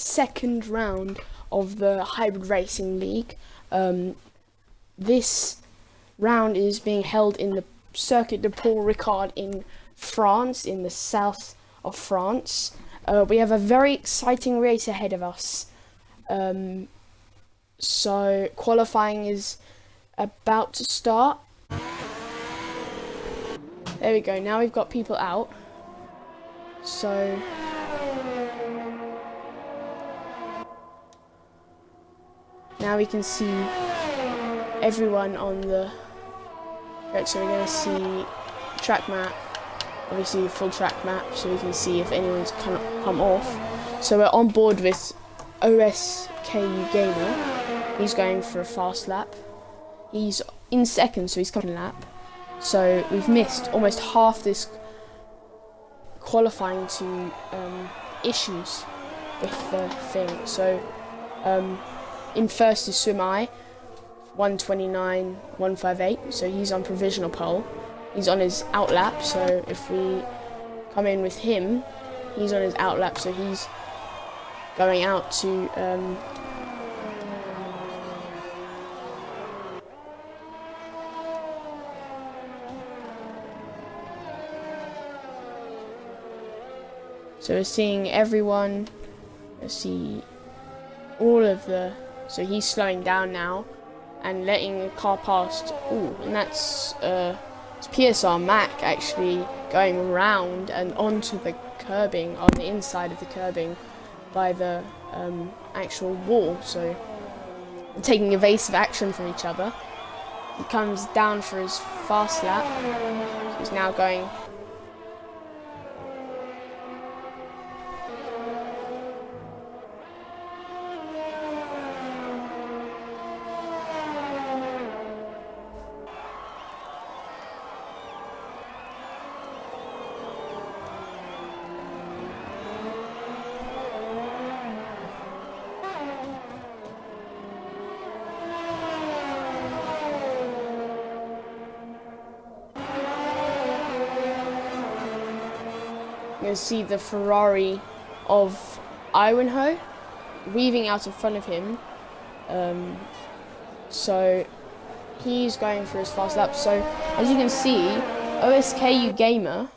second round of the Hybrid Racing League. This round is being held in the Circuit de Paul Ricard in France, in the south of France. We have a very exciting race ahead of us. So qualifying is about to start. There we go, now we've got people out. So now we can see everyone on the track. So we're going to see track map, obviously full track map, so we can see if anyone's come off. So we're on board with OSKU Gamer. He's going for a fast lap. He's in second, so he's coming lap. So we've missed almost half this qualifying to issues with the thing. So in first is Swimai, 129.158, so he's on provisional pole. He's on his out lap, so if we come in with him, he's on his out lap, so he's going out to so we're seeing everyone. Let's see all of the. So he's slowing down now and letting the car past. Ooh, and that's it's PSR Mac actually going around and onto the curbing, on the inside of the curbing by the actual wall. So they're taking evasive action from each other. He comes down for his fast lap. He's now going. You can see the Ferrari of Ivanhoe weaving out in front of him. So he's going for his fast lap. So as you can see, OSKU Gamer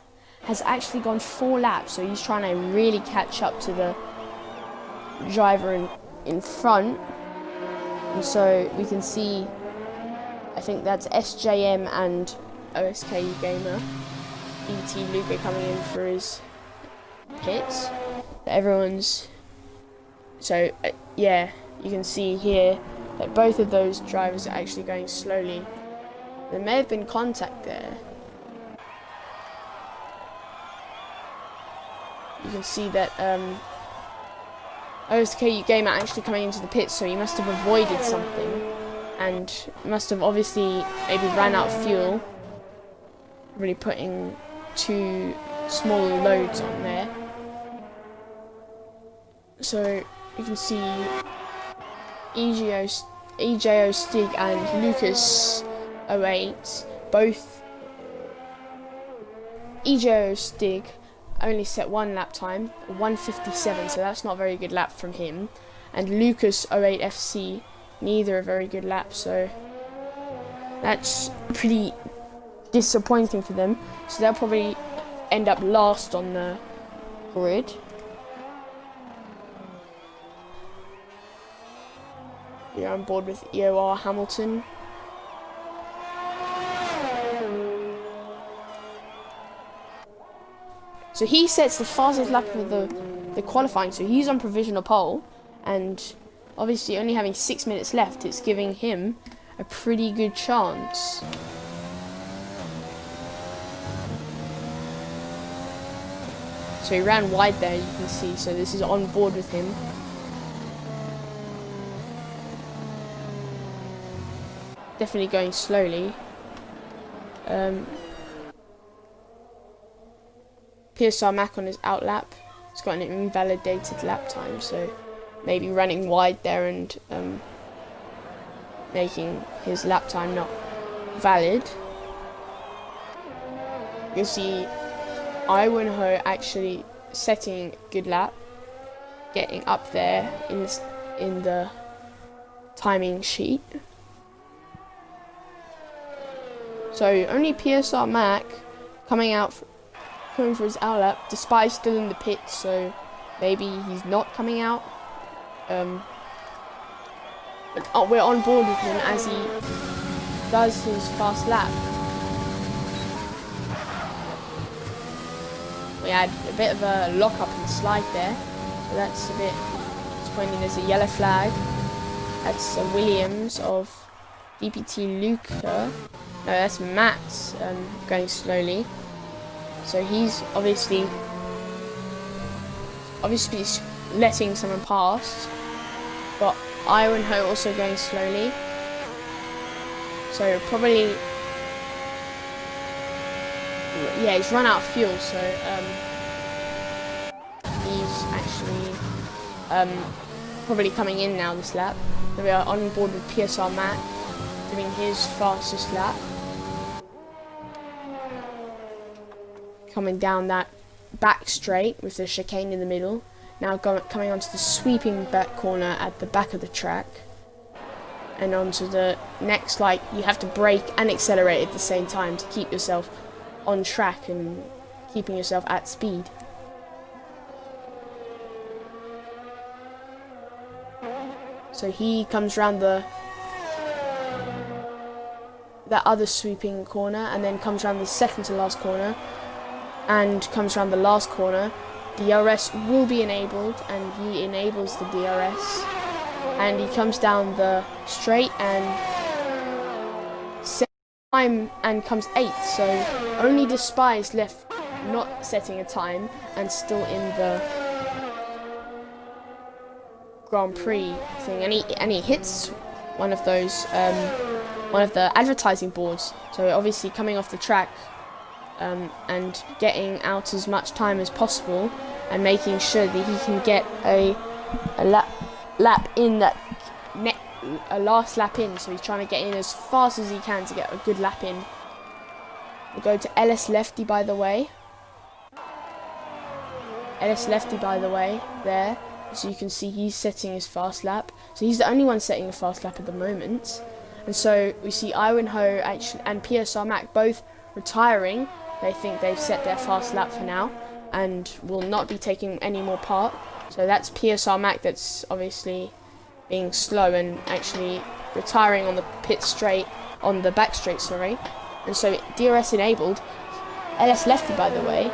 has actually gone 4 laps. So he's trying to really catch up to the driver in front. And so we can see, I think that's SJM and OSKU Gamer. BT Luca coming in for his pits. Everyone's yeah, you can see here that both of those drivers are actually going slowly. There may have been contact there. You can see that OSKU Gamer actually coming into the pits, so he must have avoided something and must have obviously maybe ran out of fuel, really putting 2 small loads on there. So you can see EJO Stig and Lucas 08, both. EJO Stig only set 1 lap time, 1:57, so that's not a very good lap from him. And Lucas 08 FC, neither a very good lap, so that's pretty disappointing for them. So they'll probably end up last on the grid. We're on board with EOR Hamilton. So he sets the fastest lap of the qualifying, so he's on provisional pole, and obviously only having 6 minutes left, it's giving him a pretty good chance. So he ran wide there, you can see, so this is on board with him. Definitely going slowly. PSR Mac on his out lap. He's got an invalidated lap time, so maybe running wide there and making his lap time not valid. You see Ivanhoe actually setting good lap. getting up there in the timing sheet. So only PSR Mac coming for his outlap. Despise still in the pit, so maybe he's not coming out. But we're on board with him as he does his fast lap. We had a bit of a lock-up and slide there, so that's a bit disappointing. There's a yellow flag. That's a Williams of DPT Luca. No, that's Matt going slowly. So he's obviously letting someone pass, but Ironho also going slowly. So probably, yeah, he's run out of fuel. So he's actually probably coming in now this lap. So we are on board with PSR Matt doing his fastest lap. Coming down that back straight with the chicane in the middle. Now coming onto the sweeping back corner at the back of the track. And onto the next, like, you have to brake and accelerate at the same time to keep yourself on track and keeping yourself at speed. So he comes around that other sweeping corner and then comes around the second to last corner and comes around the last corner. DRS will be enabled and he enables the DRS and he comes down the straight and sets time and comes 8th. So only Despise left not setting a time and still in the Grand Prix thing, and he hits one of those one of the advertising boards. So obviously coming off the track and getting out as much time as possible and making sure that he can get a lap in that a last lap in. So he's trying to get in as fast as he can to get a good lap in. We'll go to LS Lefty, by the way. LS Lefty, by the way, there. So you can see he's setting his fast lap. So he's the only one setting a fast lap at the moment. And so we see Ironho actually and PSR Mac both retiring. They think they've set their fast lap for now and will not be taking any more part. So that's PSR Mac that's obviously being slow and actually retiring on the back straight, sorry. And so DRS enabled. LS Lefty, by the way,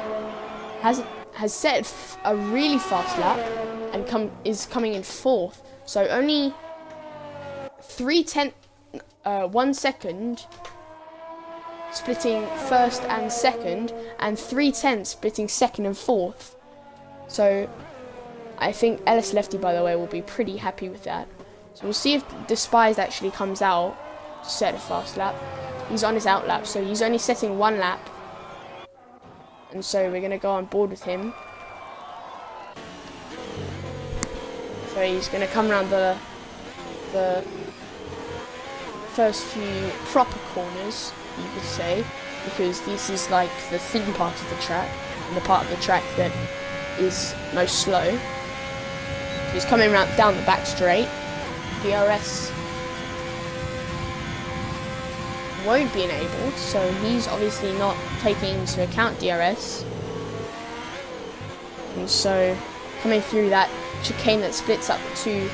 has set a really fast lap and is coming in 4th. So only 1 second splitting 1st and 2nd, and 3/10 splitting 2nd and 4th. So I think LS Lefty, by the way, will be pretty happy with that. So we'll see if Despise actually comes out to set a fast lap. He's on his out lap, so he's only setting 1 lap. And so we're going to go on board with him. So he's going to come around the first few proper corners, you could say, because this is like the thin part of the track, and the part of the track that is most slow. So he's coming around down the back straight. DRS won't be enabled, so he's obviously not taking into account DRS. And so coming through that chicane that splits up 2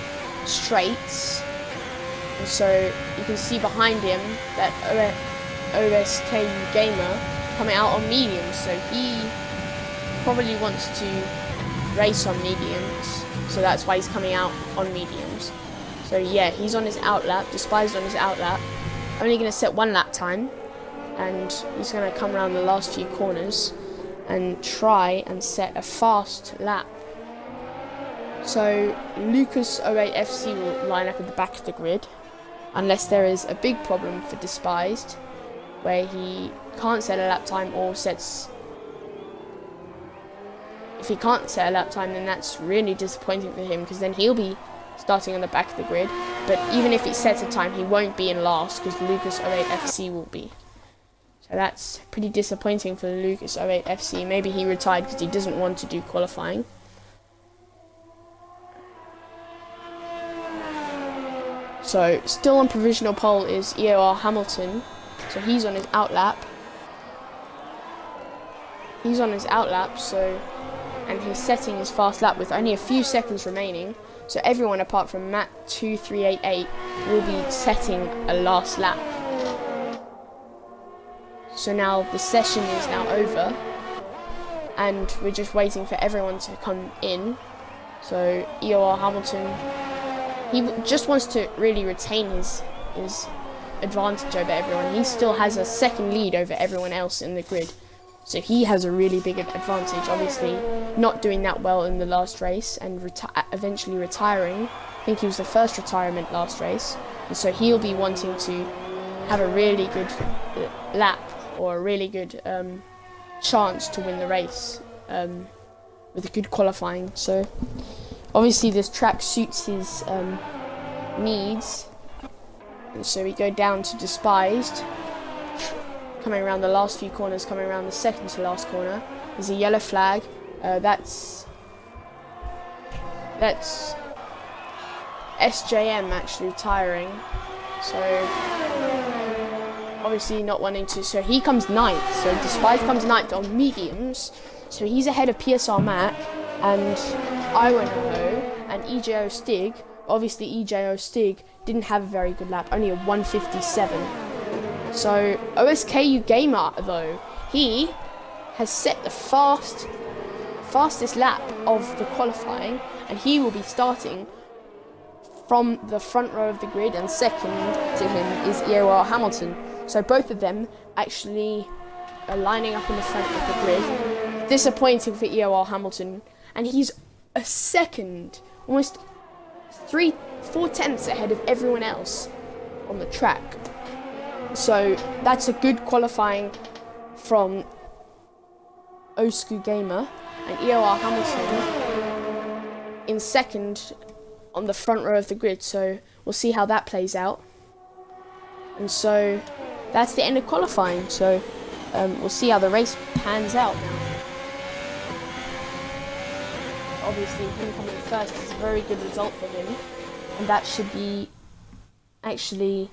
straights. And so you can see behind him that OSKU Gamer coming out on mediums, so he probably wants to race on mediums, so that's why he's coming out on mediums. So yeah, he's on his out lap, Despise on his out lap, only going to set 1 lap time, and he's going to come around the last few corners and try and set a fast lap. So Lucas 08 FC will line up at the back of the grid, unless there is a big problem for Despised, where he can't set a lap time or sets... If he can't set a lap time, then that's really disappointing for him, because then he'll be starting on the back of the grid. But even if he sets a time, he won't be in last, because Lucas 08 FC will be. So that's pretty disappointing for Lucas 08 FC. Maybe he retired because he doesn't want to do qualifying. So still on provisional pole is EOR Hamilton. So he's on his outlap. So, and he's setting his fast lap with only a few seconds remaining. So everyone apart from Matt 2388 will be setting a last lap. So now the session is now over, and we're just waiting for everyone to come in. So EOR Hamilton, he just wants to really retain his advantage over everyone. He still has a second lead over everyone else in the grid. So he has a really big advantage, obviously not doing that well in the last race and eventually retiring. I think he was the first retirement last race. And so he'll be wanting to have a really good lap or a really good chance to win the race with a good qualifying. So obviously this track suits his needs. And so we go down to Despised. Coming around the last few corners, coming around the second to last corner, there's a yellow flag. That's SJM actually retiring. So obviously not wanting to. So he comes ninth. So Despised comes ninth on mediums. So he's ahead of PSR Mac and Ivanhoe and EJO Stig. Obviously EJO Stig didn't have a very good lap, only a 157. So OSKU Gamer though, he has set the fastest lap of the qualifying, and he will be starting from the front row of the grid, and second to him is EOR Hamilton. So both of them actually are lining up in the front of the grid. Disappointing for EOR Hamilton, and he's a second, almost 4 tenths ahead of everyone else on the track. So that's a good qualifying from OSKU Gamer, and EOR Hamilton in second on the front row of the grid. So we'll see how that plays out. And so that's the end of qualifying. So we'll see how the race pans out now. Obviously him coming first is a very good result for him, and that should be actually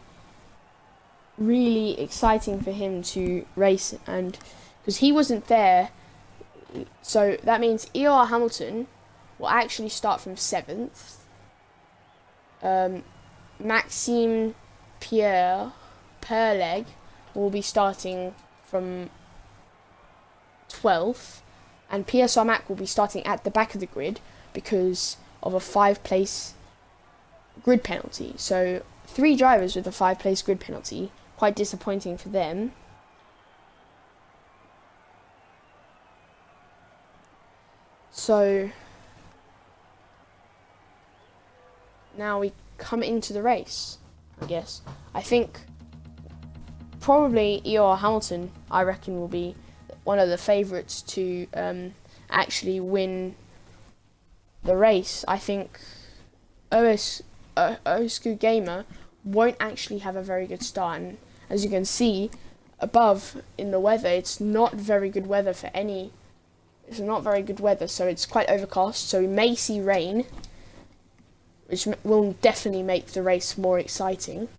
really exciting for him to race, and because he wasn't there, so that means EOR Hamilton will actually start from 7th. Maxime Pierre Perleg will be starting from 12th, and PSR Mac will be starting at the back of the grid because of a 5-place grid penalty. So 3 drivers with a 5-place grid penalty. Quite disappointing for them. So now we come into the race, I guess. I think probably EOR Hamilton, I reckon, will be one of the favourites to actually win the race. I think OSKU Gamer won't actually have a very good start, and as you can see above in the weather, it's not very good weather for any. It's not very good weather, so it's quite overcast. So we may see rain, which will definitely make the race more exciting.